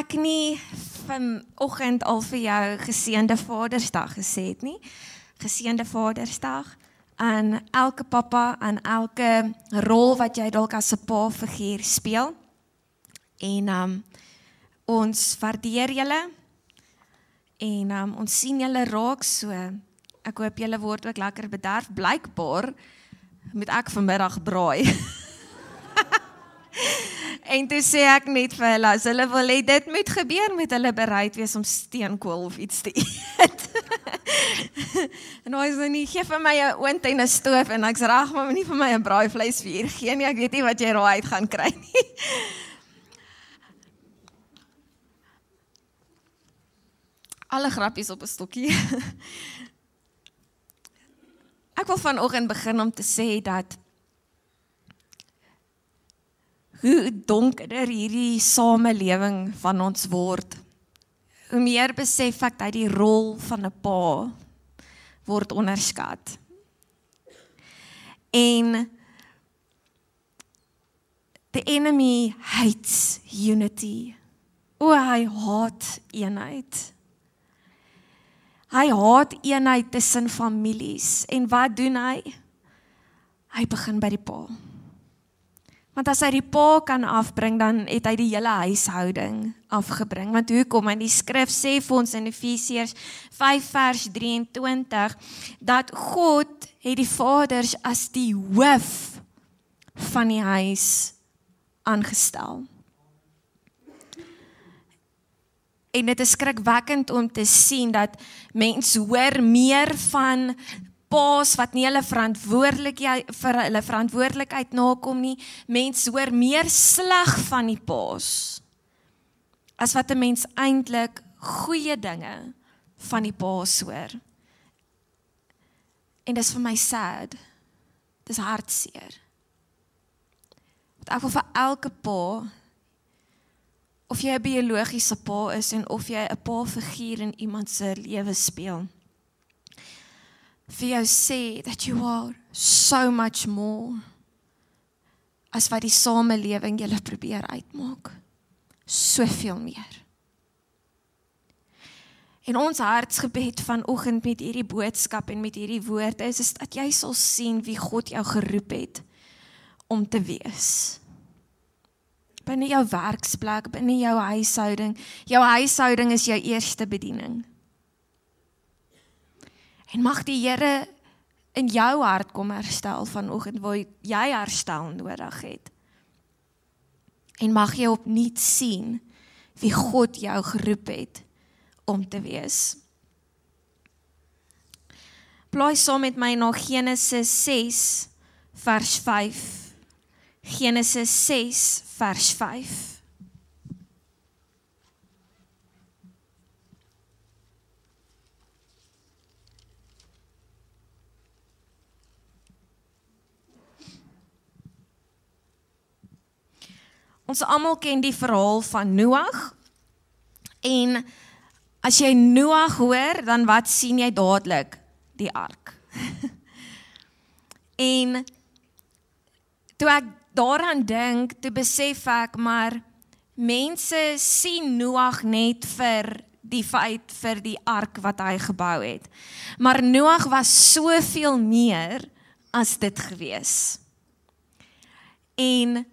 ek nie vanoggend al vir jou geseënde Vadersdag gesê het nie. Geseënde Vadersdag aan elke pappa, aan elke rol wat jy dalk as 'n pa figuur speel. En ons waardeer julle en ons sien julle raak, so ek hoop julle word ook lekker bederf. Blykbaar moet ek vanmiddag braai. En toe sê ek net vir hulle, as hulle wil hê dit moet gebeur, moet hulle bereid wees om steenkool of iets te eet. En hy sê nie, gee vir my 'n oond en 'n stoof, en ek sê reg, maar nie vir my 'n braaivleisvuur gee nie, ek weet nie wat jy raai uit gaan kry nie. Alle grappies op 'n stokkie. Ek wil vanoggend begin om te sê dat hoe donkerder hierdie samelewing van ons word, hoe meer besef ek dat die rol van 'n pa word onderskat. En the enemy hates unity. Hy haat eenheid. Hy haat eenheid tussen families. En wat doen hy? Hy begin by die pa. Want as hy die pa kan afbring, dan het hy die hele huishouding afgebring. Want hoekom? En die skrif sê vir ons in Efesiërs 5 vers 23, dat God het die vaders as die hoof van die huis aangestel. En dit is skrikwekkend om te sien dat mense hoor meer van paas wat nie hulle verantwoordelikheid nakom nie. Mense hoor meer sleg van die paas as wat 'n mens eintlik goeie dinge van die paas hoor. En dis vir my sad. Dis hartseer. Ek wil vir elke pa, of jy 'n biologiese pa is en of jy 'n pa figuur in iemand se lewe speel, vir jou sê that you are so much more as wat die samelewing julle probeer uitmaak. Soveel meer. En ons hartsgebed vanoggend met hierdie boodskap en met hierdie woorde is dat jy sal sien wie God jou geroep het om te wees. Binne jou werksplek, binne jou huishouding. Jou huishouding is jou eerste bediening. En mag die Here in jou hart kom herstel vanoggend waar jy herstel nodig het. En mag jy opnuut sien wie God jou geroep het om te wees. Blaai saam met my na Genesis 6 vers 5. Genesis 6 vers 5. Ons almal ken die verhaal van Noag. En as jy Noag hoor, dan wat sien jy dadelik? Die ark. En toe ek daaraan dink, toe besef ek, maar mense sien Noag net vir die feit vir die ark wat hy gebou het. Maar Noag was soveel meer as dit gewees. En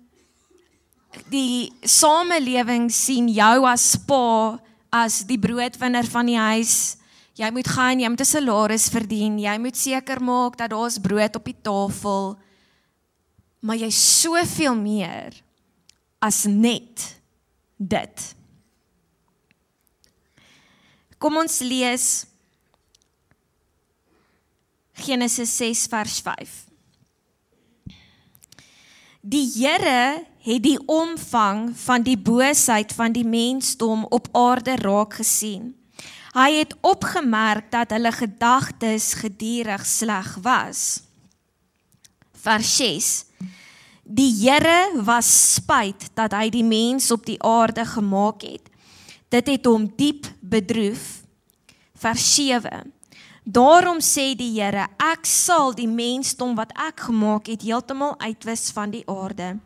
die samelewing sien jou as pa, as die broodwinner van die huis. Jy moet gaan, jy moet 'n salaris verdien, jy moet seker maak dat daar's brood op die tafel. Maar jy's soveel meer as net dit. Kom ons lees Genesis 6 vers 5. Die Here het die omvang van die boosheid van die mensdom op aarde raak gesien. Hy het opgemerk dat hulle gedagtes gedurig sleg was. Vers 6. Die Here was spyt dat hy die mens op die aarde gemaak het. Dit het hom diep bedroef. Vers 7. Daarom sê die Here, ek sal die mensdom wat ek gemaak het heeltemal uitwis van die aarde.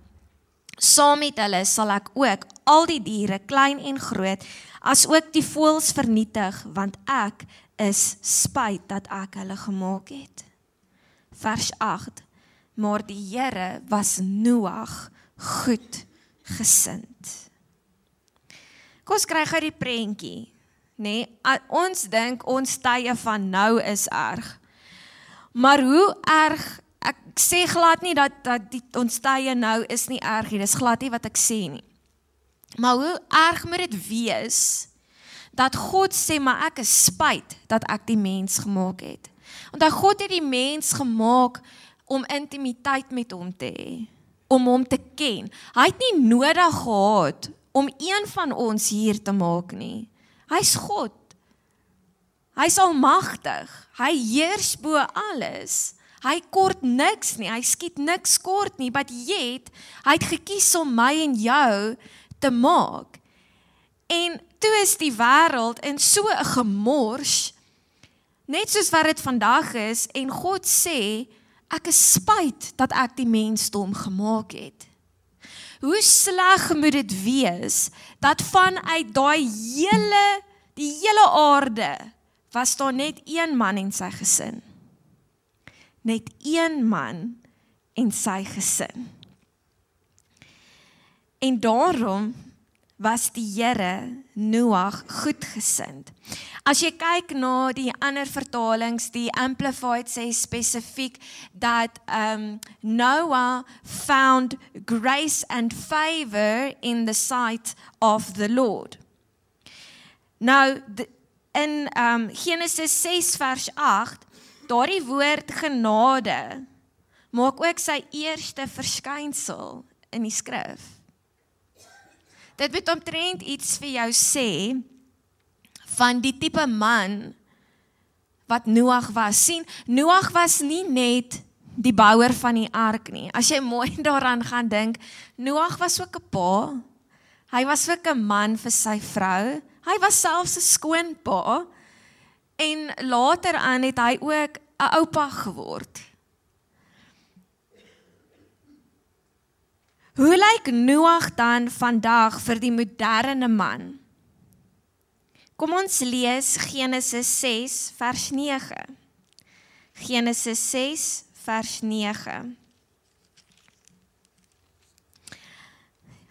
Saam met hulle sal ek ook al die diere, klein en groot, as ook die voëls vernietig, want ek is spyt dat ek hulle gemaak het. Vers 8. Maar die Here was Noag goed gesind. Kom ons kry gou die prentjie, nee, ons dink ons tye van nou is erg. Maar hoe erg, ek sê glad nie dat ons tye nou is nie erg nie, dis glad nie wat ek sê nie. Maar hoe erg moet dit wees, dat God sê, maar ek is spyt dat ek die mens gemaak het. Want God het die mens gemaak om intimiteit met hom te hê, om hom te ken. Hy het nie nodig gehad om een van ons hier te maak nie. Hy's God. Hy's almagtig. Hy heers bo alles. Hy kort niks nie, hy skiet niks kort nie, but yet, hy het gekies om my en jou te maak. En toe is die wêreld in so 'n gemors, net soos wat dit vandag is, en God sê, ek is spyt dat ek die mensdom gemaak het. Hoe sleg moet dit wees, dat vanuit die hele aarde, was daar net een man en sy gesin. Net een man en sy gesin. En daarom was die Here Noag goedgesind. As jy kyk na die ander vertalings, die Amplified sê spesifiek dat Noah found grace and favor in the sight of the Lord. Nou, in Genesis 6 vers 8, daardie woord genade maak ook sy eerste verskynsel in die skrif. Dit moet omtrent iets vir jou sê van die tipe man wat Noag was. Sien, Noag was nie net die bouer van die ark nie. As jy mooi daaraan gaan dink, Noag was ook 'n pa. Hy was ook 'n man vir sy vrou. Hy was selfs 'n skoonpa. En later aan het hy ook 'n oupa geword. Hoe lyk Noag dan vandag vir die moderne man? Kom ons lees Genesis 6 vers 9. Genesis 6 vers 9.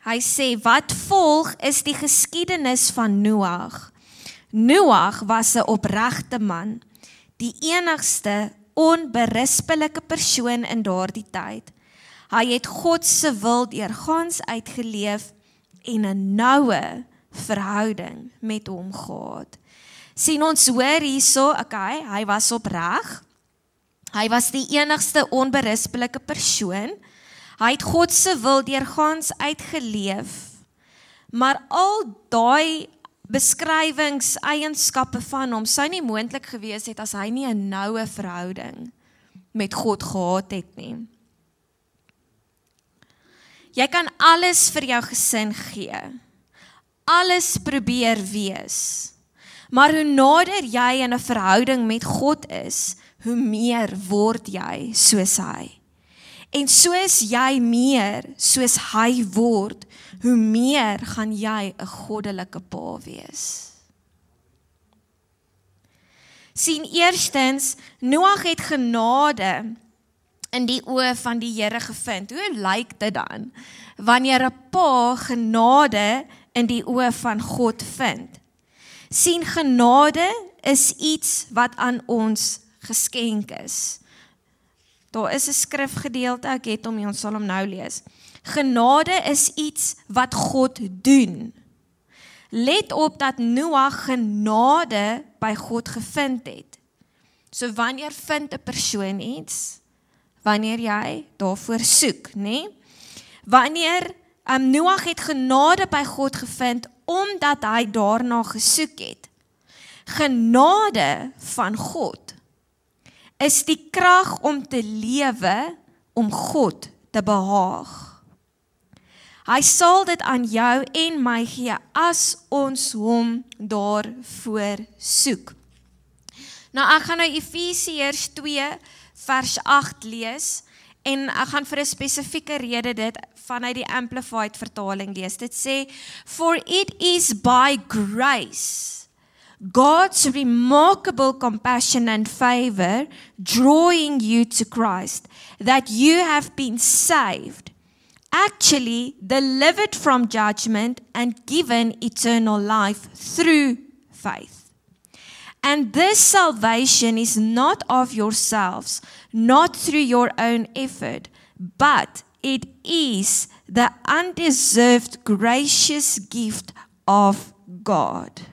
Hy sê, wat volg is die geskiedenis van Noag. Noag was 'n opregte man, die enigste onberispelike persoon in daardie tyd. Hy het God se wil deurgaans uitgeleef en 'n noue verhouding met hom gehad. Sien ons hoor hierso, okay, hy was opreg. Hy was die enigste onberispelike persoon. Hy het God se wil deurgaans uitgeleef. Maar al daai beskrywingseienskappe van hom sou nie moontlik gewees het as hy nie 'n noue verhouding met God gehad het nie. Jy kan alles vir jou gesin gee. Alles probeer wees. Maar hoe nader jy in 'n verhouding met God is, hoe meer word jy soos hy. En soos jy meer soos hy word, hoe meer gaan jy 'n goddelike pa wees. Sien, eerstens, Noag het genade in die oë van die Here gevind. Hoe lyk dit dan, wanneer 'n pa genade in die oë van God vind? Sien, genade is iets wat aan ons geskenk is. Daar is 'n skrifgedeelte, ek het hom, ons sal hom nou lees. Genade is iets wat God doen. Let op dat Noag genade by God gevind het. So wanneer vind 'n persoon iets? Wanneer jy daarvoor soek, né? Wanneer Noag het genade by God gevind omdat hy daarna gesoek het. Genade van God is die krag om te lewe om God te behaag. Hy sal dit aan jou en my gee as ons hom daarvoor soek. Nou ek gaan nou Efesiërs 2 vers 8 lees En ek gaan vir 'n spesifieke rede dit vanuit die Amplified vertaling lees. Dit sê, "For it is by grace, God's remarkable compassion and favor, drawing you to Christ, that you have been saved, actually delivered from judgment and given eternal life through faith. And this salvation is not of yourselves, not through your own effort, but it is the undeserved gracious gift of God."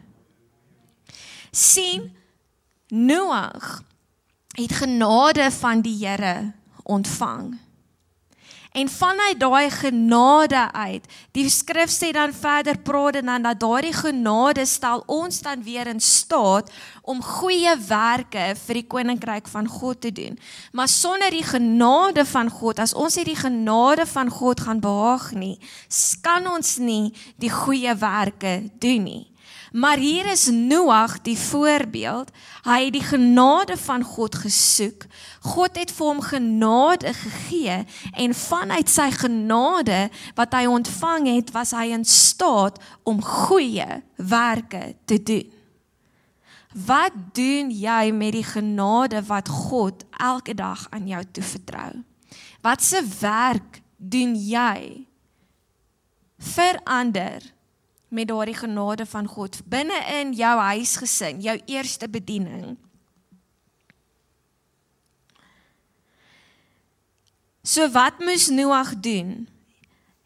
Sien, Noag het genade van die Here ontvang. En vanuit daai genade uit, die skrif sê dan verder praat en dan dat daardie genade stel ons dan weer in staat om goeie werke vir die koninkryk van God te doen. Maar sonder die genade van God, as ons nie die genade van God gaan behaag nie, kan ons nie die goeie werke doen nie. Maar hier is Noag die voorbeeld, hy het die genade van God gesoek, God het vir hom genade gegee, en vanuit sy genade, wat hy ontvang het, was hy in staat om goeie werke te doen. Wat doen jy met die genade wat God elke dag aan jou toevertrou? Wat se werk doen jy vir ander met daardie genade van God binne in jou huisgesin, jou eerste bediening? So wat moes Noag doen?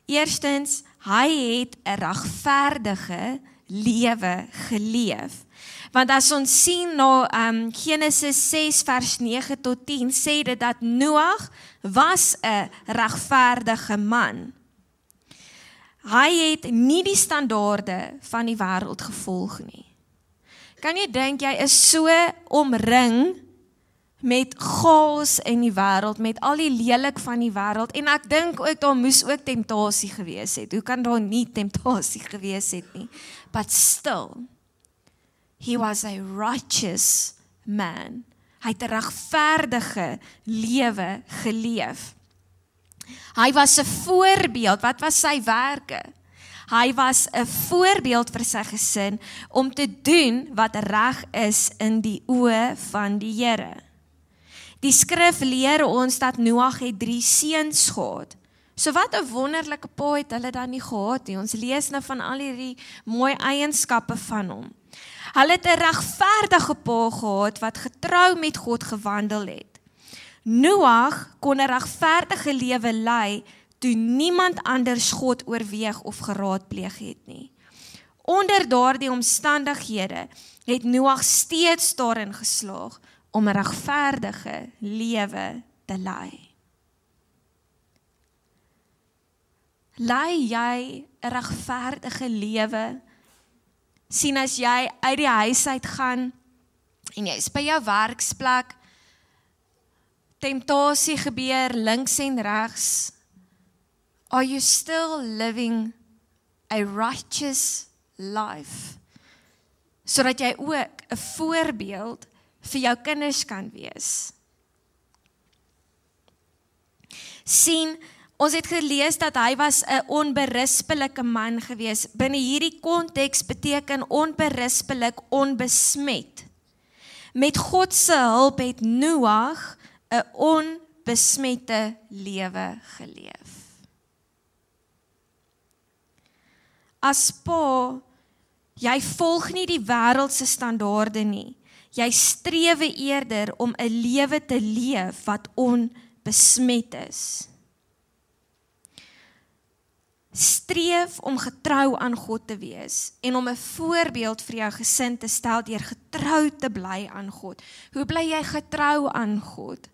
Eerstens, hy het 'n regverdige lewe geleef. Want as ons sien na Genesis 6 vers 9 tot 10, sê dit dat Noag was 'n regverdige man. Hy het nie die standaarde van die wêreld gevolg nie. Kan jy dink, jy is so omring met chaos in die wêreld, met al die lelik van die wêreld, en ek dink ook, daar moes ook temptasie gewees het. Hoe kan daar nie temptasie gewees het nie? But still, he was a righteous man. Hy het 'n regverdige lewe geleef. Hy was 'n voorbeeld. Wat was sy werke? Hy was 'n voorbeeld vir sy gesin om te doen wat reg is in die oë van die Here. Die skrif leer ons dat Noag het 3 seuns gehad. So wat 'n wonderlike pa het hulle dan nie gehad nie. Ons lees nou van al hierdie mooi eienskappe van hom. Hulle het 'n regverdige pa gehad wat getrou met God gewandel het. Noag kon 'n regverdige lewe lei toe niemand anders God oorweeg of geraadpleeg het nie. Onder daardie omstandighede het Noag steeds daarin geslaag om 'n regverdige lewe te lei. Lei jy 'n regverdige lewe? Sien, as jy uit die huis uit gaan en jy is by jou werksplek, temptasie gebeur links en regs, are you still living a righteous life? Sodat jy ook 'n voorbeeld vir jou kinders kan wees. Sien, ons het gelees dat hy was 'n onberispelike man gewees. Binne hierdie konteks beteken onberispelik, onbesmet. Met God se hulp het Noag 'n onbesmette lewe geleef. As pa, jy volg nie die wêreld se standaarde nie. Jy strewe eerder om 'n lewe te leef wat onbesmet is. Streef om getrou aan God te wees en om 'n voorbeeld vir jou gesin te stel deur getrou te bly aan God. Hoe bly jy getrou aan God?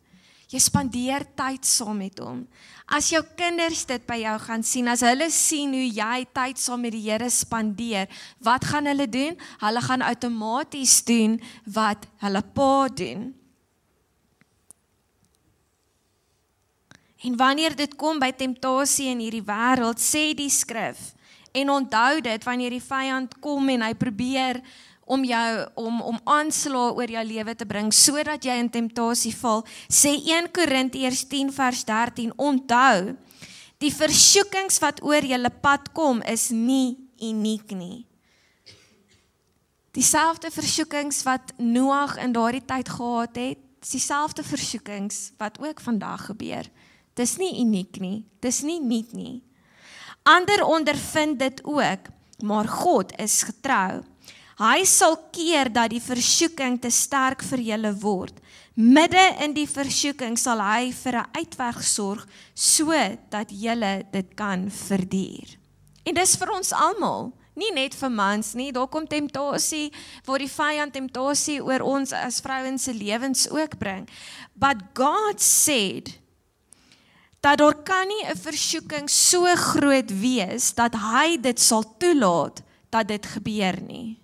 Jy spandeer tyd saam met hom. As jou kinders dit by jou gaan sien, as hulle sien hoe jy tyd saam met die Here spandeer, wat gaan hulle doen? Hulle gaan outomaties doen wat hulle pa doen. En wanneer dit kom by temptasie in hierdie wêreld, sê die skrif, en onthou dit wanneer die vyand kom en hy probeer om aanslae oor jou lewe te bring, sodat jy in temptasie val. Sê 1 Korintiërs 10 vers 13, onthou, die versoekings wat oor julle pad kom, is nie uniek nie. Dieselfde versoekings wat Noag in daardie tyd gehad het, is dieselfde versoekings wat ook vandag gebeur. Dis nie uniek nie, dis nie nuut nie. Ander ondervind dit ook, maar God is getrou. Hy sal keer dat die versoeking te sterk vir julle word. Midde in die versoeking sal hy vir 'n uitweg sorg, sodat julle dit kan verduur. En dis vir ons almal, nie net vir mans nie, daar kom temptasie, waar die vyand temptasie oor ons as vrouens se lewens ook bring. But God said, dat daar kan nie 'n versoeking so groot wees, dat hy dit sal toelaat, dat dit gebeur nie.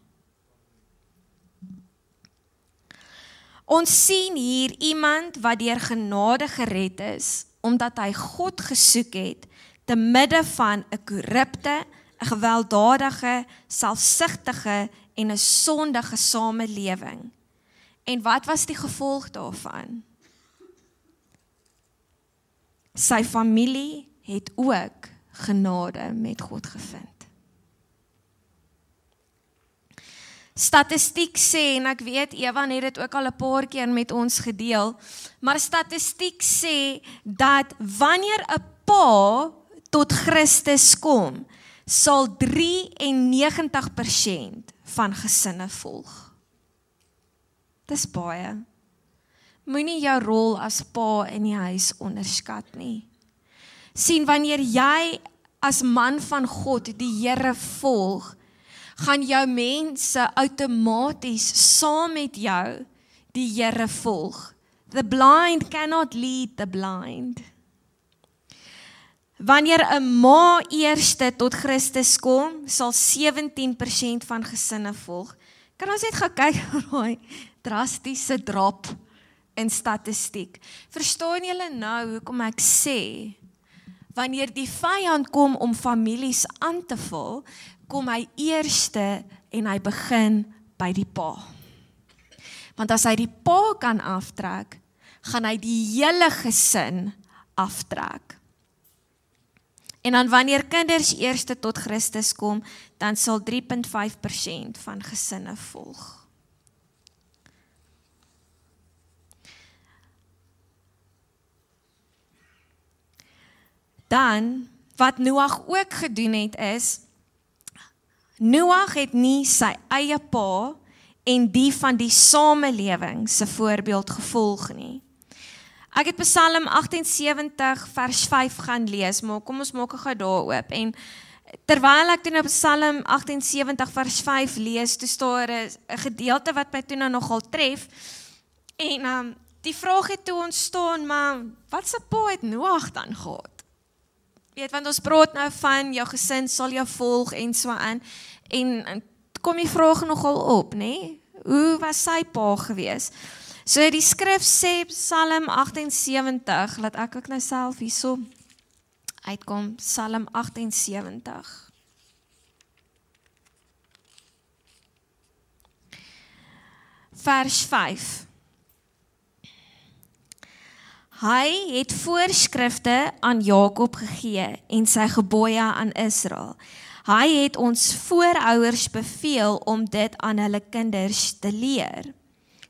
Ons sien hier iemand wat deur genade gered is, omdat hy God gesoek het, te midde van 'n korrupte, 'n gewelddadige, selfsugtige en 'n sondige samelewing. En wat was die gevolg daarvan? Sy familie het ook genade met God gevind. Statistiek sê, en ek weet Evan het dit ook al 'n paar keer met ons gedeel, maar statistiek sê dat wanneer 'n pa tot Christus kom, sal 93% van gesinne volg. Dis baie. Moenie jou rol as pa in die huis onderskat nie. Sien, wanneer jy as man van God die Here volg, gaan jou mense outomaties saam met jou die Here volg. The blind cannot lead the blind. Wanneer 'n ma eerste tot Christus kom, sal 17% van gesinne volg. Kan ons net gaan kyk na daai drastiese drop in statistiek. Verstaan julle nou hoekom ek sê, wanneer die vyand kom om families aan te val, kom hy eerste en hy begin by die pa. Want as hy die pa kan aftrek, gaan hy die hele gesin aftrek. En dan wanneer kinders eerste tot Christus kom, dan sal 3,5% van gesinne volg. Dan, wat Noag ook gedoen het is, Noag het nie sy eie pa en die van die samelewing se voorbeeld gevolg nie. Ek het Psalm 78 vers 5 gaan lees, maar kom ons maak gou daar oop. En terwyl ek toe nou Psalm 78 vers 5 lees, toe staan 'n gedeelte wat my toe nou nogal tref. En die vraag het toe ontstaan, maar wat se pa het Noag dan gehad? Weet, want ons praat nou van jou gesin sal jou volg en so aan. En kom die vraag nogal op, né? Hoe was sy pa gewees? So die skrif sê Psalm 78, laat ek ook nou self hierso uitkom, Psalm 78. Vers 5. Hy het voorskrifte aan Jakob gegee en sy gebooie aan Israel. Hy het ons voorouers beveel om dit aan hulle kinders te leer.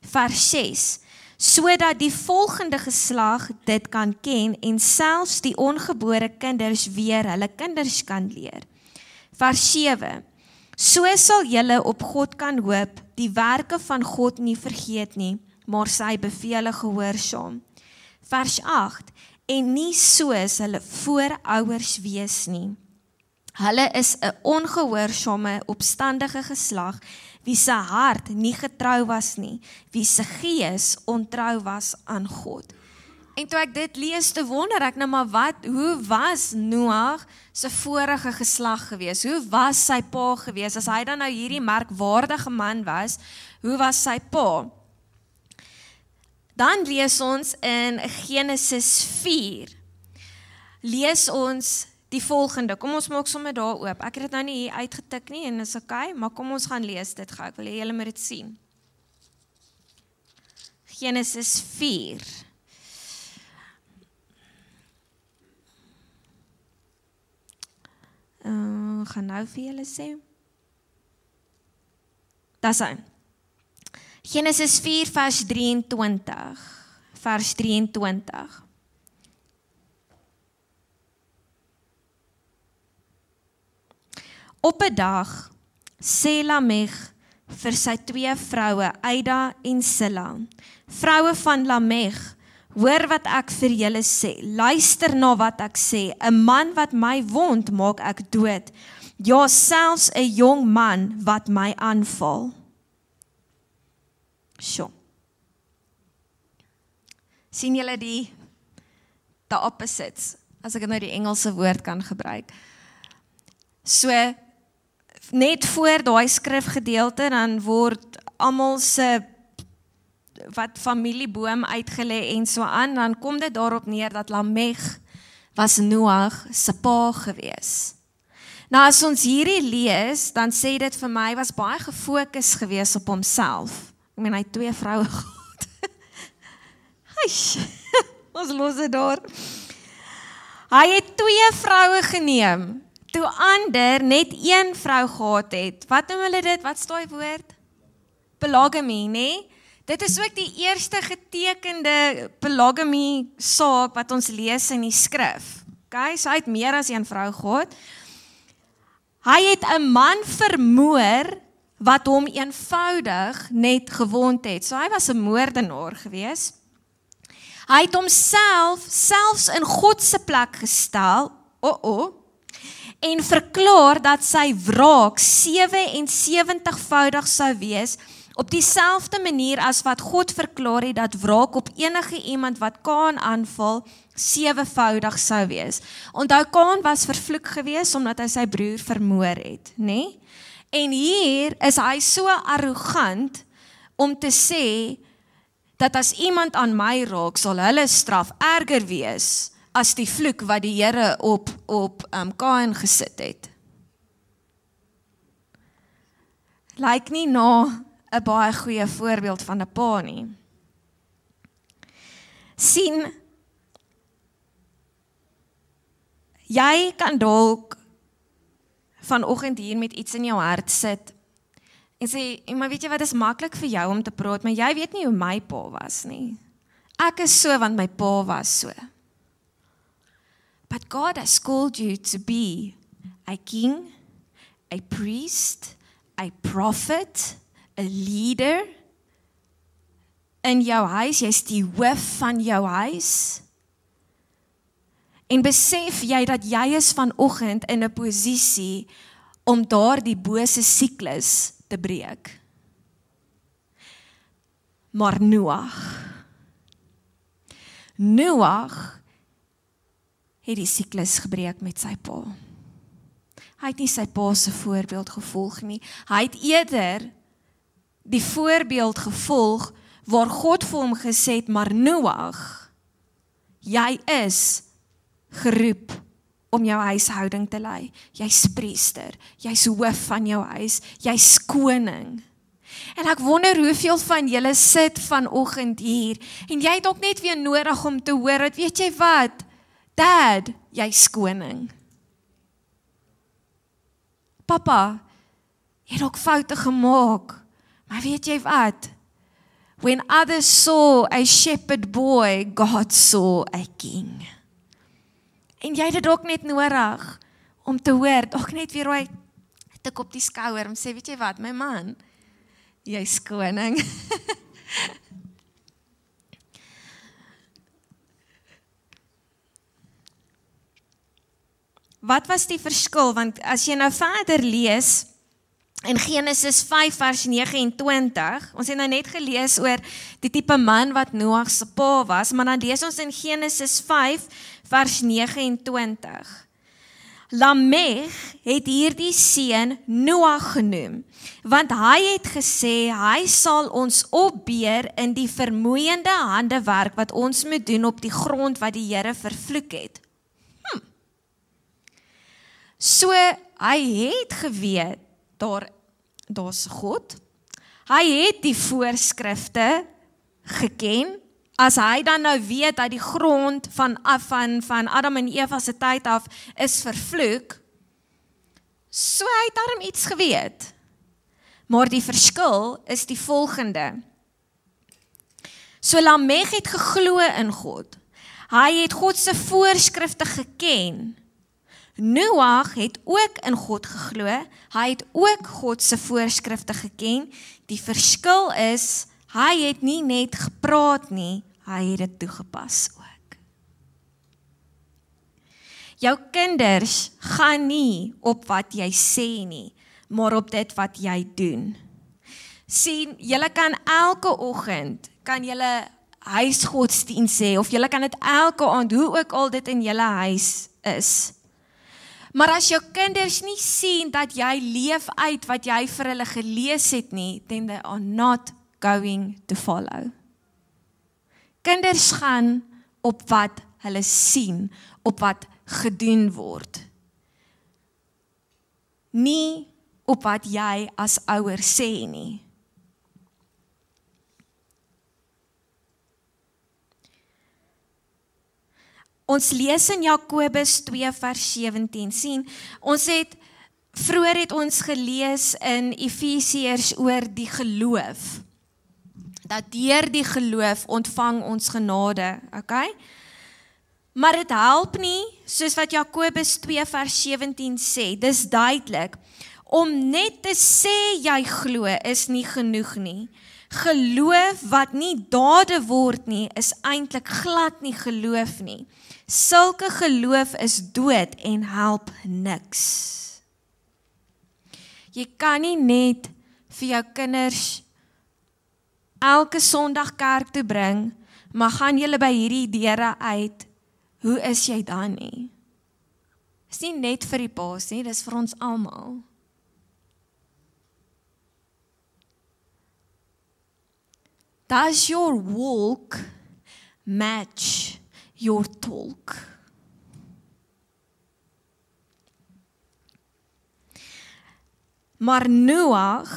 Vers 6. Sodat die volgende geslag dit kan ken en selfs die ongebore kinders weer hulle kinders kan leer. Vers 7. So sal julle op God kan hoop, die werke van God nie vergeet nie, maar sy bevele gehoorsaam. Vers 8. En nie soos hulle voorouers wees nie. Hulle is 'n ongehoorsame, opstandige geslag, wie se hart nie getrou was nie, wie se gees ontrou was aan God. En toe ek dit lees, te wonder ek nou maar hoe was Noag se vorige geslag gewees? Hoe was sy pa gewees? As hy dan nou hierdie merkwaardige man was, hoe was sy pa? Dan lees ons in Genesis 4, lees ons die volgende. Kom ons maak sommer daar oop. Ek het dit nou nie hier uitgetik nie en is okay, maar kom ons gaan lees dit gou. Ek wil hê julle moet dit sien. Genesis 4. Gaan nou vir julle sê. Dis hy. Genesis 4 vers 23. Vers 23. Op 'n dag sê Lamech vir sy 2 vroue, Ada en Silla, vroue van Lamech, hoor wat ek vir julle sê, luister na wat ek sê, 'n man wat my wond, maak ek dood, ja, selfs 'n jong man wat my aanval. Sjoe. Sien julle the opposites, as ek nou die Engelse woord kan gebruik. So, net voor daai skrifgedeelte, dan word almal se wat familieboom uitgelê en so aan, dan kom dit daarop neer dat Lamech was Noag se pa gewees. Nou as ons hierdie lees, dan sê dit vir my, was baie gefokus gewees op homself. Ek meen, hy het 2 vroue gehad. Huish, ons los dit daar. Hy het 2 vroue geneem, toe ander net 1 vrou gehad het. Wat noem hulle dit? Wat is daai woord? Polygamy, nee? Dit is ook die eerste getekende polygamy saak wat ons lees in die skrif. Okay, so hy het meer as 1 vrou gehad. Hy het 'n man vermoor wat hom eenvoudig net gewond het. So hy was 'n moordenaar gewees. Hy het homself selfs in God se plek gestel, en verklaar dat sy wraak 77voudig sou wees, op dieselfde manier as wat God verklaar het dat wraak op enige iemand wat Kaan aanval 7voudig sou wees. Onthou, Kaan was vervloek gewees omdat hy sy broer vermoor het, né? En hier is hy so arrogant om te sê dat as iemand aan my raak, sal hulle straf erger wees as die vloek wat die Here op Kaan gesit het. Lyk nie na 'n baie goeie voorbeeld van 'n pa nie. Sien, jy kan dalk vanoggend hier met iets in jou hart sit en sê, maar weet jy wat, is maklik vir jou om te praat, maar jy weet nie hoe my pa was nie. Ek is so want my pa was so. But God has called you to be a king, a priest, a prophet, a leader in jou huis. Jy's die hoof van jou huis. En besef jy dat jy is vanoggend in 'n posisie om daardie bose siklus te breek. Maar Noag het die siklus gebreek met sy pa. Hy het nie sy pa se voorbeeld gevolg nie. Hy het eerder die voorbeeld gevolg waar God vir hom gesê het, maar Noag, jy is geroep om jou huishouding te lei. Jy's priester, jy's hoof van jou huis, jy's koning. En ek wonder hoeveel van julle sit vanoggend hier, en jy het ook net weer nodig om te hoor, dat weet jy wat, Dad, jy's koning. Papa, jy het ook foute gemaak, maar weet jy wat? When others saw a shepherd boy, God saw a king. En jy het dit ook net nodig om te hoor, ook net weer hoe tik op die skouer, en sê, weet jy wat, my man, jy's koning. Wat was die verskil? Want as jy nou verder lees, in Genesis 5 vers 29, ons het nou net gelees oor die tipe man wat Noag se pa was, maar dan lees ons in Genesis 5 vers 29. Lamech het hierdie seun Noag genoem, want hy het gesê, hy sal ons opbeer in die vermoeiende handewerk wat ons moet doen op die grond wat die Here vervloek het. So, hy het geweet, daar's God, hy het die voorskrifte geken, as hy dan nou weet dat die grond van Adam en Eva se tyd af is vervloek, so hy het daarom iets geweet. Maar die verskil is die volgende. So Lameg het geglo in God. Hy het God se voorskrifte geken. Noag het ook in God geglo. Hy het ook God se voorskrifte geken. Die verskil is, hy het nie net gepraat nie, hy het dit toegepas ook. Jou kinders gaan nie op wat jy sê nie, maar op dit wat jy doen. Sien, julle kan elke oggend, kan julle huisgodsdienst sê, of julle kan dit elke aand, hoe ook al dit in julle huis is. Maar as jou kinders nie sien dat jy leef uit wat jy vir hulle gelees het nie, then they are not going to follow. Kinders gaan op wat hulle sien, op wat gedoen word. Nie op wat jy as ouer sê nie. Ons lees in Jakobus 2 vers 17, sien, vroeër het ons gelees in Efesiërs oor die geloof, dat deur die geloof ontvang ons genade, okay? Maar dit help nie, soos wat Jakobus 2 vers 17 sê, dis duidelik, om net te sê jy glo is nie genoeg nie. Geloof wat nie dade word nie, is eintlik glad nie geloof nie. Sulke geloof is dood en help niks. Jy kan nie net vir jou kinders elke Sondag kerk toe bring, maar gaan julle by hierdie deure uit, hoe is jy dan nie? Dis nie net vir die paas nie, dis vir ons almal. Does your walk match your talk? Maar Noag,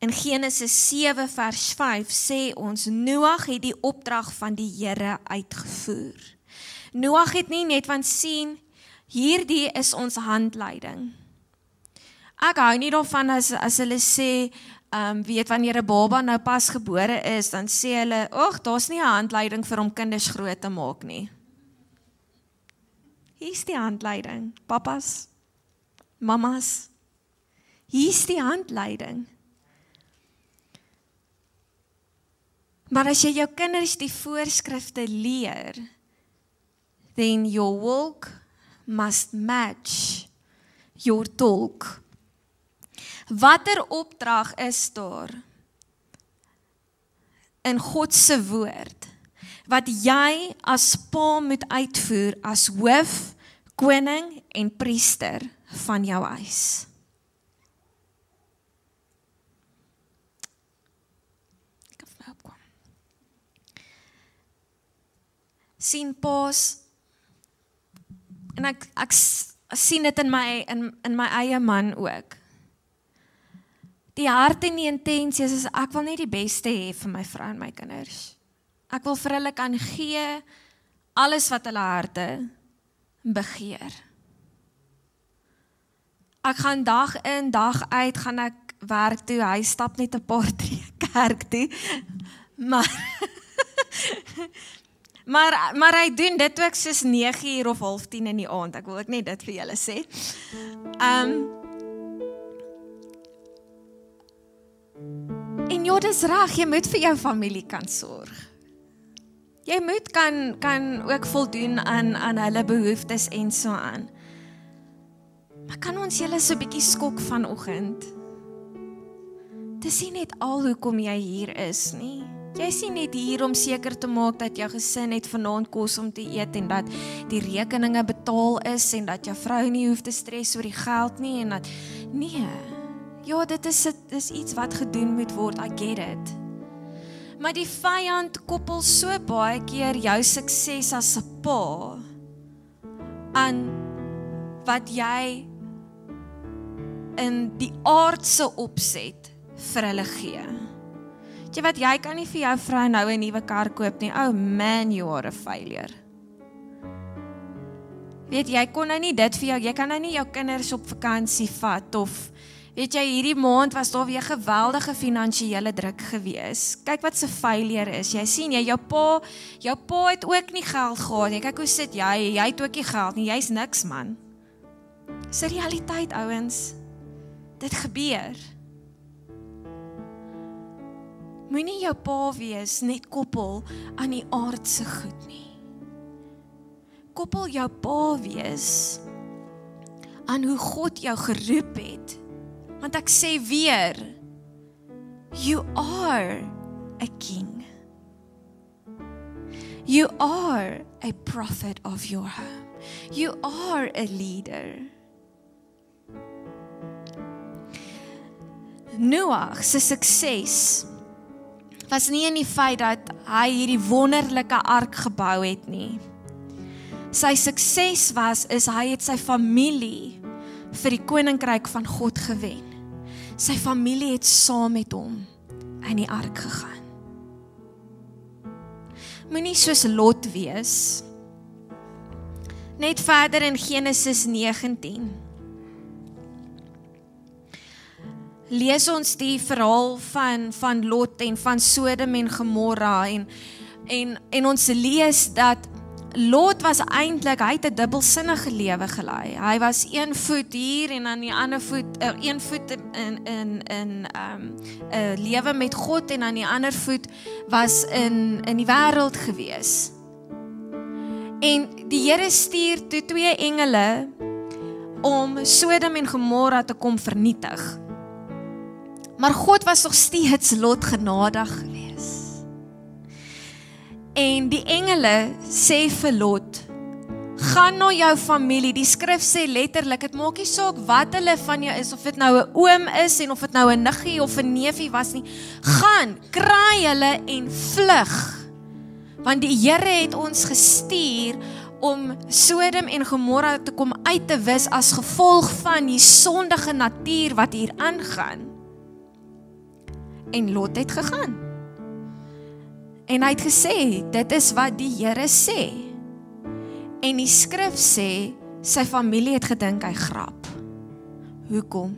in Genesis 7 vers 5 sê ons, Noag het die opdrag van die Here uitgevoer. Noag het nie net van sien, hierdie is ons handleiding. Ek hou nie daarvan as hulle sê, weet wanneer 'n baba nou pas gebore is, dan sê hulle, daar's nie 'n handleiding vir om kinders groot te maak nie. Hier's die handleiding, papas, mamas. Hier's die handleiding. Maar as jy jou kinders die voorskrifte leer, then your walk must match your talk. Watter opdrag is daar in God se woord, wat jy as pa moet uitvoer as hoof, koning en priester van jou huis? Sien paas, en ek sien dit in my eie man ook. Die hart en die intensie is, ek wil net die beste hê vir my vrou en my kinders. Ek wil vir hulle kan gee alles wat hulle harte begeer. Ek gaan dag in, dag uit, gaan ek werk toe, hy stap net 'n paar tree kerk toe, maar hy doen dit ook soos 9:00 of 9:30 in die aand, ek wil ook net dit vir julle sê. En ja, dis reg, jy moet vir jou familie kan sorg. Jy moet kan ook voldoen aan hulle behoeftes en so aan. Maar kan ons julle so 'n bietjie skok vanoggend? Dis nie net al hoekom jy hier is nie. Jy is nie net hier om seker te maak dat jou gesin het vanaand kos om te eet en dat die rekeninge betaal is en dat jou vrou nie hoef te stres oor die geld nie en dat nee. Ja, dit is iets wat gedoen moet word, I get it. Maar die vyand koppel so baie keer jou sukses as 'n pa aan wat jy in die aardse opset vir hulle gee. Weet jy wat, jy kan nie vir jou vrou nou 'n nuwe kar koop nie. Oh man, you are a failure. Weet jy kon nou nie dit vir jou, jy kan nou nie jou kinders op vakansie vat of weet jy, hierdie maand was daar weer geweldige finansiële druk gewees. Kyk wat se failure is. Jy sien jou pa het ook nie geld gehad nie. Kyk hoe sit jy het ook nie geld nie. Jy's niks man. Dis 'n realiteit ouens. Dit gebeur. Moenie jou pa wees net koppel aan die aardse goed nie. Koppel jou pa wees aan hoe God jou geroep het. Want ek sê weer, you are a king. You are a prophet of your home. You are a leader. Noag se sukses was nie in die feit dat hy hierdie wonderlike ark gebou het nie. Sy sukses is hy het sy familie vir die koninkryk van God gewen. Sy familie het saam met hom in die ark gegaan. Moenie soos Lot wees. Net verder in Genesis 19. Lees ons die verhaal van Lot en van Sodom en Gomorra en ons lees dat Lot was eintlik, hy het 'n dubbelsinnige lewe gelei. Hy was een voet hier en aan die ander voet, een voet in 'n lewe met God en aan die ander voet was in die wêreld gewees. En die Here stuur toe 2 engele om Sodom en Gomorra te kom vernietig. Maar God was nog steeds Lot genadig gewees. En die engele sê vir Lot, gaan na jou familie. Die skrif sê letterlik, het maak nie saak wat hulle van jou is, of dit nou 'n oom is en of dit nou 'n niggie of 'n neefie was nie. Gaan, kraai hulle en vlug. Want die Here het ons gestuur om Sodom en Gomorra te kom uit te wis as gevolg van die sondige natuur wat hier aangaan. En Lot het gegaan. En hy het gesê, dit is wat die Here sê. En die skrif sê, sy familie het gedink hy grap. Hoekom?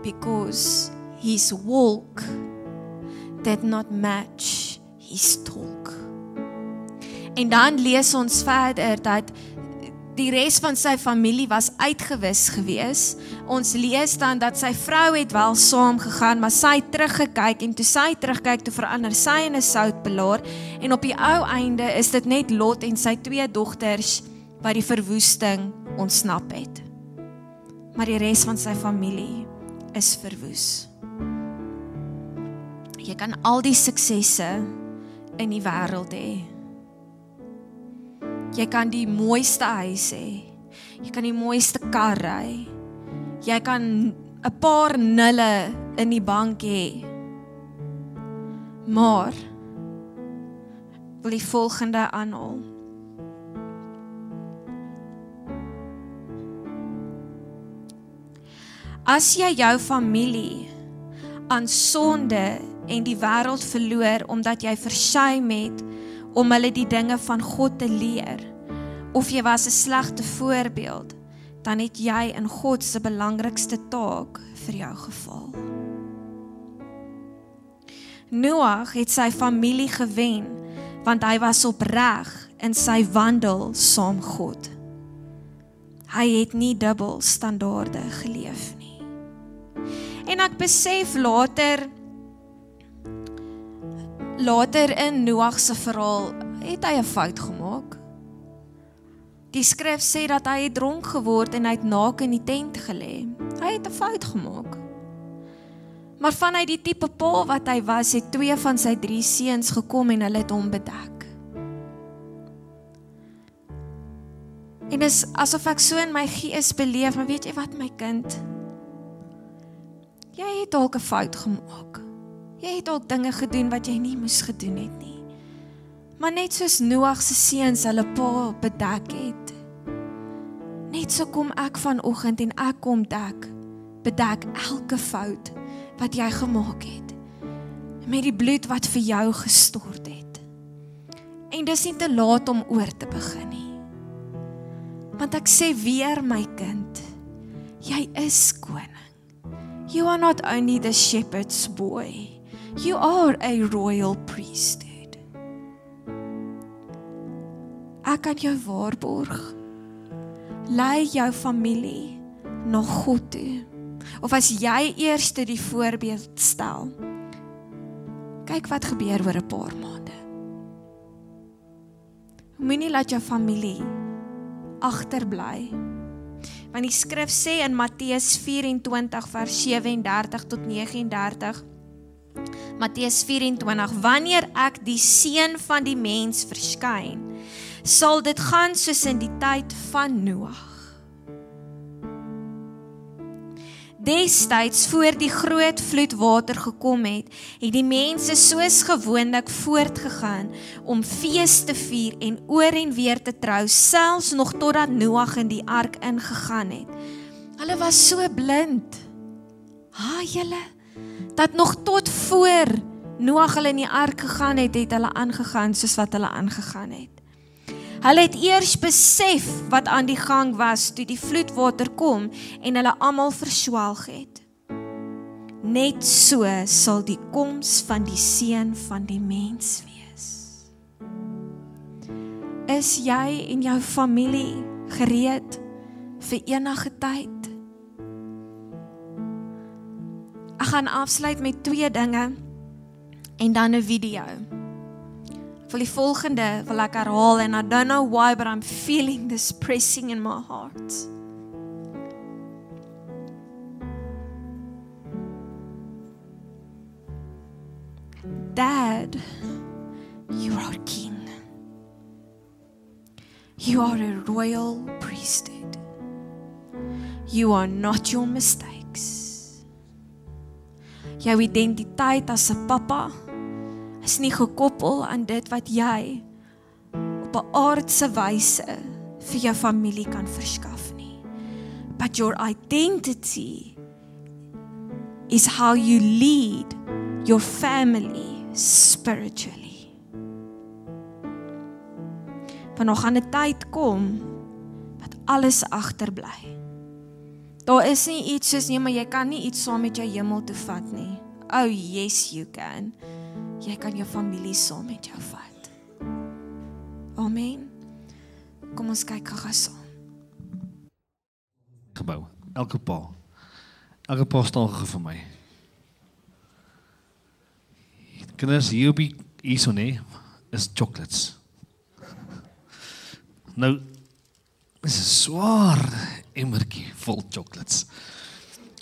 Because his walk did not match his talk. En dan lees ons verder dat die res van sy familie was uitgewis gewees. Ons lees dan dat sy vrou het wel saam gegaan, maar sy het teruggekyk en toe sy terugkyk, toe verander sy in 'n soutbelaar en op die ou einde is dit net Lot en sy 2 dogters wat die verwoesting ontsnap het. Maar die res van sy familie is verwoes. Jy kan al die suksesse in die wêreld hê. Jy kan die mooiste huis hê. Jy kan die mooiste kar ry. Jy kan 'n paar nulle in die bank hê. Maar wil die volgende aanhaal. As jy jou familie aan sonde en die wêreld verloor omdat jy versuim het om hulle die dinge van God te leer, of jy was 'n slegte voorbeeld, dan het jy in God se belangrikste taak vir jou geval. Noag het sy familie gewen, want hy was opreg in sy wandel saam God. Hy het nie dubbel standaarde geleef nie. En ek besef later in Noag se verhaal het hy 'n fout gemaak. Die skrif sê dat hy het dronk geword en hy het naak in die tent gelê. Hy het 'n fout gemaak. Maar vanuit die tipe pa wat hy was, het 2 van sy 3 seuns gekom en hulle het hom bedek. En is asof ek so in my gees beleef, maar weet jy wat my kind? Jy het dalk 'n fout gemaak. Jy het dalk dinge gedoen wat jy nie moes gedoen het nie. Maar net soos Noag se seuns hulle pa bedek het, Net so kom ek vanoggend en ek kom bedek elke fout wat jy gemaak het, met die bloed wat vir jou gestort het. En dis nie te laat om oor te begin nie. Want ek sê weer, my kind, jy is koning. You are not only the shepherd's boy, you are a royal priesthood. Ek kan jou waarborg, lei jou familie na God toe. Of as jy eers die voorbeeld stel, kyk wat gebeur oor 'n paar maande. Moenie laat jou familie agterbly. Want die skrif sê in Matteus 24 vers 37 tot 39, Matteus 24, wanneer ek die seun van die mens verskyn, sal dit gaan soos in die tyd van Noag. Destyds voor die groot vloedwater gekom het die mense soos gewoonlik voortgegaan om fees te vier en oor en weer te trou, selfs nog totdat Noag in die ark ingegaan het. Hulle was so blind, julle, dat nog tot voor Noag hulle in die ark gegaan het hulle aangegaan soos wat hulle aangegaan het. Hulle het eers besef wat aan die gang was toe die vloedwater kom en hulle almal verswelg het. Net so sal die koms van die seun van die mens wees. Is jy en jou familie gereed vir enige tyd? Ek gaan afsluit met 2 dinge en dan 'n video. Vir die volgende wil ek herhaal and I don't know why, but I'm feeling this pressing in my heart. Dad, you are king. You are a royal priesthood. You are not your mistakes. Jou identiteit as 'n pappa is nie gekoppel aan dit wat jy op 'n aardse wyse vir jou familie kan verskaf nie. But your identity is how you lead your family spiritually. Want nog gaan 'n tyd kom wat alles agterbly. Daar is nie iets soos maar jy kan nie iets saam met jou hemel toe vat nie. Oh yes you can. Jy kan jou familie saam met jou vat. Amen. Kom ons kyk gou saam. Gebou. Elke pa staan gou vir my. Kinders, hierso nee, is chocolates. Nou, is 'n swaar emmertjie vol chocolates.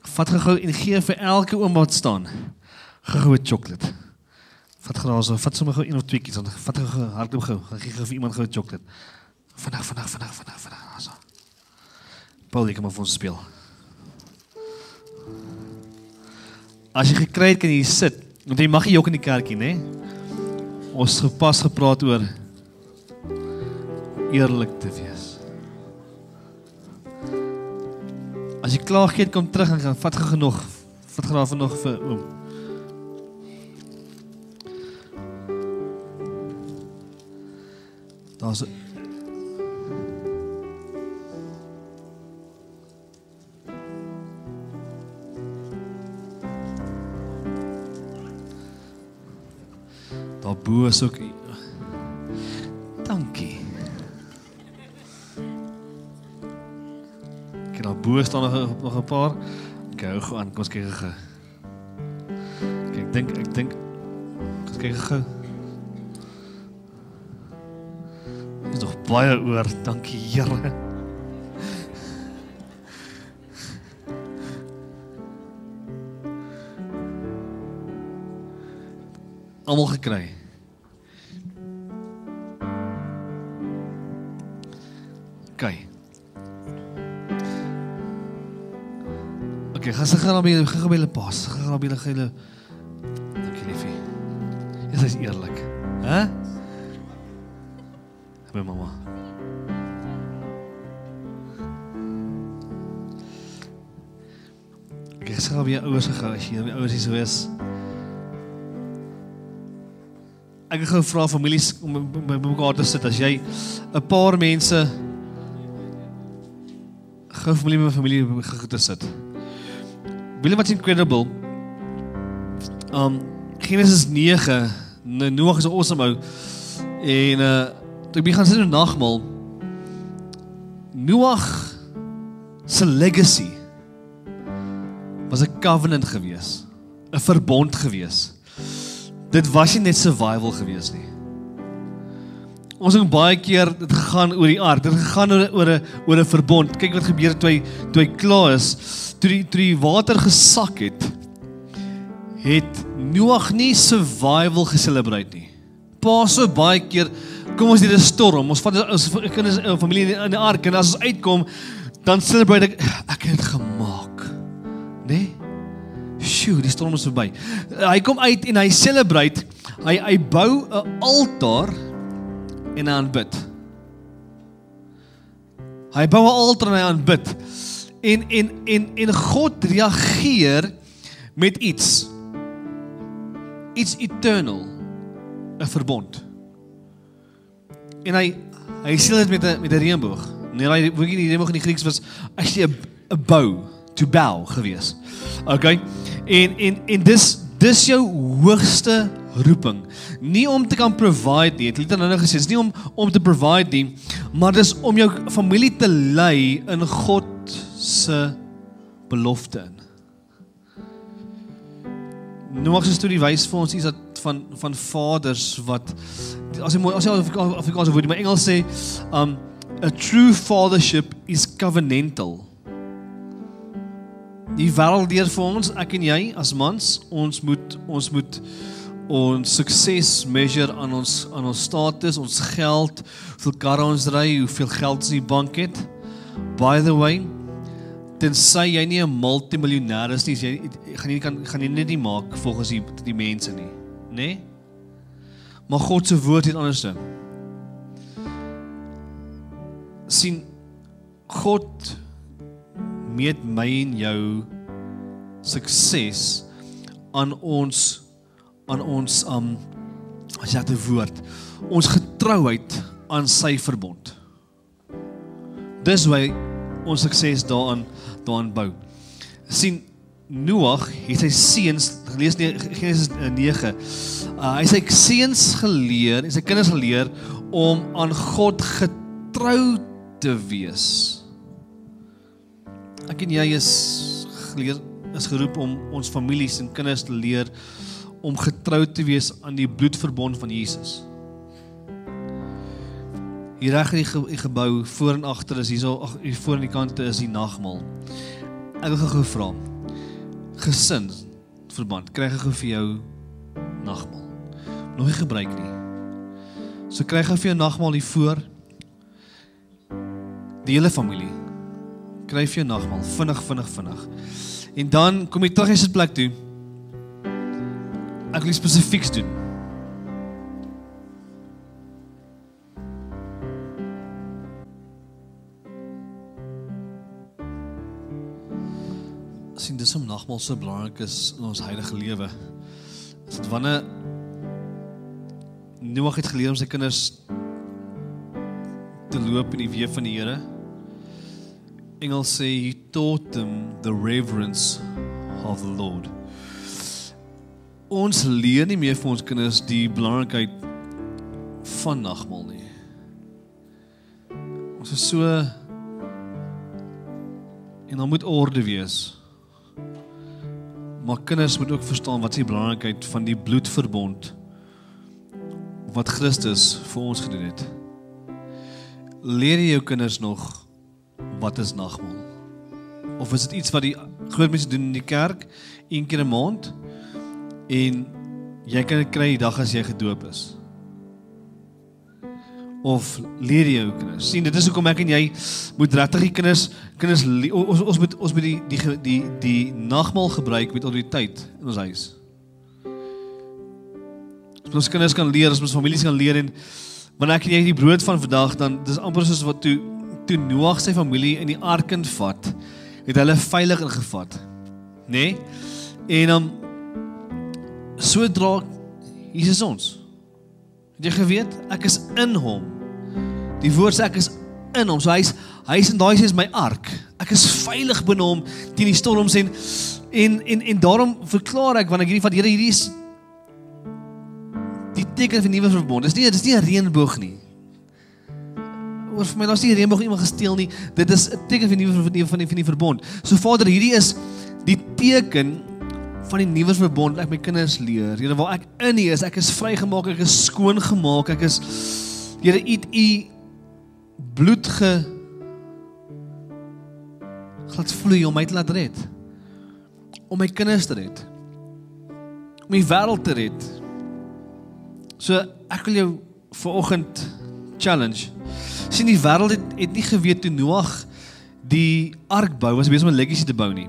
Vat gou en gee vir elke oom wat staan. Gou 'n chocolate. Vat graas, vat sommer gou 1 of 2 kies, dan vat gou hardloop gou, gaan gee vir iemand gou 'n chocolate. Vandag. So. Paul, jy kan maar vir ons speel. As jy gekry het, kan jy sit. Want jy mag nie jok in die kerkie, né? Ons het pas gepraat oor eerlik te wees. As jy klaar gee, kom terug en gaan vat genoeg. Vat graag nog vir oom. Daar's daar bo is ook. Dankie. Kyk, daar bo staan nog 'n paar. Kyk, hou gou aan, kom ons kyk gou. Kyk, ek dink. Kom ons kyk gou. Is nog baie oor, dankie Here. Almal gekry. Okay. Okay, gaan se gaan by hulle pas. Gaan by hulle. Dankie liefie. Jy is eerlik, hè? By mamma. Ek sê al by jou ouers gegaan, as jy by ouers hier so is. Ek het gou vra families om by mekaar te sit, as jy 'n paar mense gou familie met familie te sit. Weet wat's incredible? Genesis 9, Noag is 'n awesome ou. En toe ek begin sit in nagmaal, Noag se legacy was 'n covenant gewees, 'n verbond gewees. Dit was nie net survival gewees nie. Ons het baie keer dit gegaan oor die ark, dit gegaan oor 'n verbond. Kyk wat gebeur toe hy klaar is, toe die water gesak het Noag nie survival geselebrate nie. Pa so baie keer, kom ons deur 'n storm, ons vat ons kinders en familie in die ark, en as ons uitkom, dan celebrate ek het dit gemaak. Nee? Sjoe, die storm is verby. Hy kom uit en hy celebrate, hy bou 'n altaar en hy aanbid. Hy bou 'n altaar en hy aanbid. En God reageer met iets eternal, 'n verbond. En hy sê dit met 'n reënboog. Nee, die reënboog in die Grieks was actually 'n bow, to bow gewees. Okay? En dis jou hoogste roeping. Nie om te kan provide nie, het Lita nou gesê, dis nie om te provide nie, maar dis om jou familie te lei in God se belofte in. Noag se storie wys vir ons iets van vaders wat, as jy Afrikaanse woord, maar Engels sê, a true fathership is covenantal. Die wêreld leer vir ons, ek en jy as mans, ons moet ons sukses measure aan ons status, ons geld, hoeveel karre ons ry, hoeveel geld ons in die bank het. By the way, tensy jy nie 'n multimiljonair is nie, gaan jy net nie maak volgens die mense nie, né? Maar God se woord het anders. Sien, God meet my en jou sukses aan ons as jy het 'n woord, ons getrouheid aan sy verbond. Dis hoe ons sukses daaraan bou. Sien, Noag het sy seuns, gelees in Genesis 9, hy sy seuns geleer en sy kinders geleer om aan God getrou te wees. Ek en jy is geroep om ons families en kinders te leer om getrou te wees aan die bloedverbond van Jesus. Hier reg in die gebou, voor en agter is hier voor aan die kante is die nagmaal. Ek wil gou vra, gesin verband, kry gou vir jou nagmaal. Nog nie gebruik nie. So kry gou vir jou nagmaal hier voor. Die hele familie. Kry vir jou nagmaal, vinnig. En dan kom jy terug in sy plek toe. Ek wil iets spesifieks doen. Sien, dis om nagmaal so belangrik is in ons huidige lewe. Is dit wanneer Noag het geleer om sy kinders te loop in die weë van die Here. Engels sê, he taught them the reverence of the Lord. Ons leer nie meer vir ons kinders die belangrikheid van nagmaal nie. Ons is so, en dan moet orde wees. Maar kinders moet ook verstaan wat is die belangrikheid van die bloedverbond wat Christus vir ons gedoen het. Leer jy jou kinders nog wat is nagmaal? Of is dit iets wat die groot mense doen in die kerk, 1 keer 'n maand, en jy kan dit kry die dag as jy gedoop is? Of leer jy jou kinders? Sien, dit is hoekom ek en jy moet regtig die kinders ons moet die nagmaal gebruik met autoriteit in ons huis. As ons kinders kan leer, as ons families kan leer, en wanneer ek en jy die brood van vandag, dan dis amper soos wat toe Noag sy familie in die ark vat, het hulle veilig ingevat. Nee? En sodra Jesus ons. Het jy geweet, ek is in hom. Die woord sê ek is in hom. So hy is in daai sin my ark. Ek is veilig binne hom teen die storms en daarom verklaar ek wanneer ek hierdie van Here, hierdie is die teken van die nuwe verbond. Dis nie 'n reënboog nie. Oor vir my daar's nie 'n reënboog iemand gesteel nie. Dit is 'n teken van die verbond. So Vader, hierdie is die teken van die nuwe verbond wat ek my kinders leer. Here, waar ek in U is, ek is vrygemaak, ek is skoon gemaak, ek is Here, U bloed laat vloei om my te laat red. Om my kinders te red. Om die wêreld te red. So ek wil jou vanoggend challenge. Sien, die wêreld het nie geweet toe Noag die ark bou, was besig om 'n legacy te bou nie.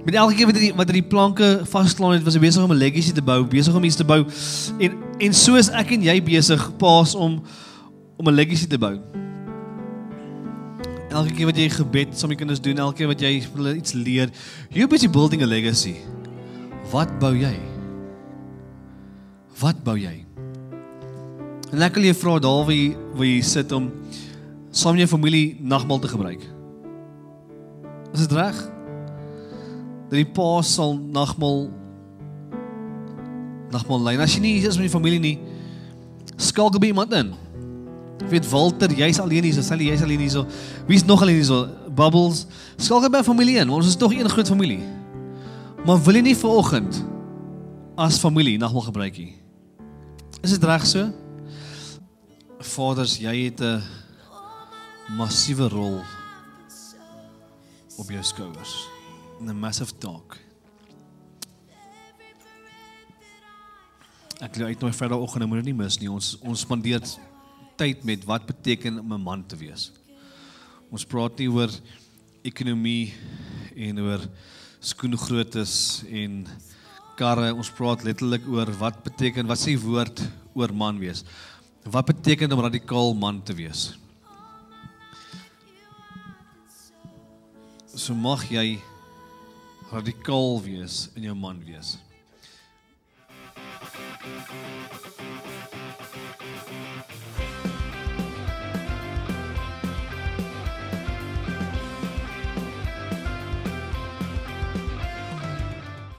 Met elke keer wat hy die planke vasgeslaan het, was hy besig om 'n legacy te bou, besig om iets te bou. En so is ek en jy besig pas om 'n legacy te bou. Elke keer wat jy gebed saam met jou kinders doen, elke keer wat jy iets leer, you're busy building a legacy. Wat bou jy? Wat bou jy? En ek wil jou vra daar waar jy sit om saam met jou familie nagmaal te gebruik. Is dit reg? Dat die pa sal nagmaal lei. En as jy nie is met die familie nie, skakel by iemand in. Ek weet Walter, jy's alleen hier, Sally, jy's alleen hier. Wie's nog alleen hier? Bubbles. Skakel by 'n familie in. Ons is tog een groot familie. Maar wil jy nie vanoggend as familie nagmaal gebruik nie? Is dit reg so? Vaders, jy het 'n massiewe rol op jou skouers. 'n massive taak. Ek wil uitnooi Vrydagoggend, moet dit nie mis nie. Ons spandeer tyd met wat beteken om 'n man te wees. Ons praat nie oor ekonomie en oor skoengroottes en karre. Ons praat letterlik oor wat beteken, wat sê woord oor man wees. Wat beteken om radikaal man te wees? So mag jy radikaal wees in jou man wees.